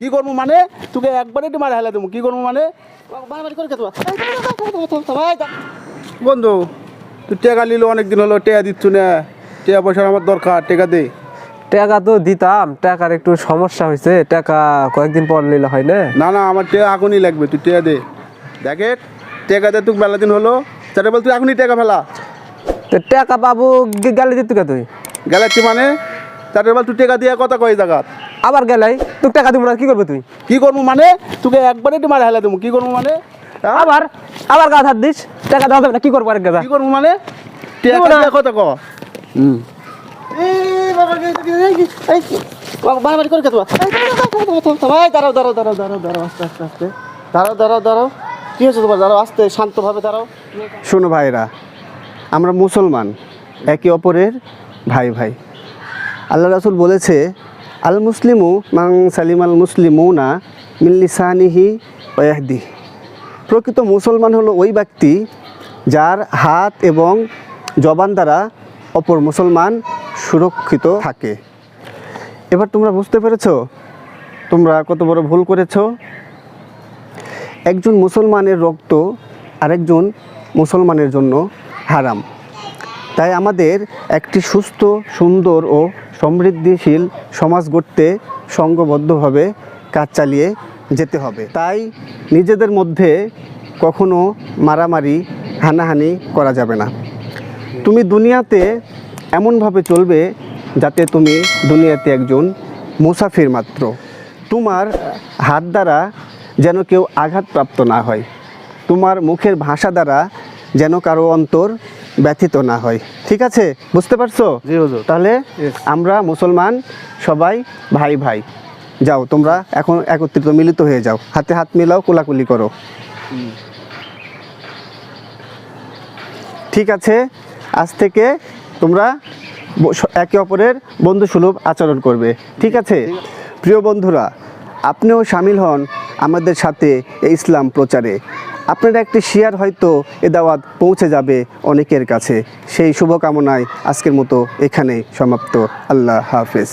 কি করবো মানে তোকে একবারে একটু মারে হেলা দেবো কি করবো মানে বন্ধু তুই টেকা নিল অনেকদিন হলো টেকা দিচ্ছ না টেকা পয়সার আমার দরকার টেকা দে টাকা তো দিতাম, টাকার একটু সমস্যা হয়েছে, টাকা কয়েকদিন পর নিলে হয় না। না না আমার টেকা এখনই লাগবে তুই টেকা দে দেখে টেকা দে তুই বেলা দিন হলো তাহলে বল তুই এখনই টেকা ফেলা তো টাকা পাবো গেলে দিত কে তুই? গেলাচ্ছি মানে তাহলে বল তুই টেকা দিয়ে কথা কয় জায়গা আবার গেলাই তোকে টাকা দিব না, কি করবো তুই? কি করবো মানে তোকে একবারে একটু মারে হেলা দেবো কি করবো মানে হ্যাঁ? আবার আবার গাছ হাত দিস, টাকা দেওয়া যাবে না, কি করবো আরেক গাছা? কি করবো মানে টেকা দেবো না। দিয়ে কথা ক দাঁড়াও কি হয়েছে তোমার দাঁড়াও আস্তে শান্তভাবে দাঁড়াও শোনো ভাইরা, আমরা মুসলমান, একে অপরের ভাই ভাই। আল্লাহ রাসূল বলেছে, আল মুসলিমু মান সালিম আল মুসলিমুনা মিন লিসানিহি ওয়া ইয়াহদিহি। প্রকৃত মুসলমান হলো ওই ব্যক্তি যার হাত এবং জবান দ্বারা অপর মুসলমান সুরক্ষিত থাকে। এবার তোমরা বুঝতে পেরেছো তোমরা কত বড় ভুল করেছো। একজন মুসলমানের রক্ত আরেকজন মুসলমানের জন্য হারাম। তাই আমাদের একটি সুস্থ, সুন্দর ও সমৃদ্ধিশীল সমাজ গড়তে সংঘবদ্ধভাবে কাজ চালিয়ে যেতে হবে। তাই নিজেদের মধ্যে কখনো মারামারি, হানাহানি করা যাবে না। তুমি দুনিয়াতে এমনভাবে চলবে যাতে তুমি দুনিয়াতে একজন মুসাফির মাত্র। তোমার হাত দ্বারা যেন কেউ আঘাতপ্রাপ্ত না হয়, তোমার মুখের ভাষা দ্বারা যেন কারো অন্তর ব্যথিত না হয়। ঠিক আছে, বুঝতে পারছো? জি হুজুর। তাহলে আমরা মুসলমান সবাই ভাই ভাই। যাও তোমরা এখন একত্রিত মিলিত হয়ে যাও, হাতে হাত মিলাও, কোলাকুলি করো। ঠিক আছে, আজ থেকে তোমরা একে অপরের বন্ধুসুলভ আচরণ করবে। ঠিক আছে প্রিয় বন্ধুরা, আপনিও শামিল হন আমাদের সাথে এই ইসলাম প্রচারে। আপনার একটি শেয়ার হয়তো এ দাওয়াত পৌঁছে যাবে অনেকের কাছে। সেই শুভকামনায় আজকের মতো এখানেই সমাপ্ত। আল্লাহ হাফেজ।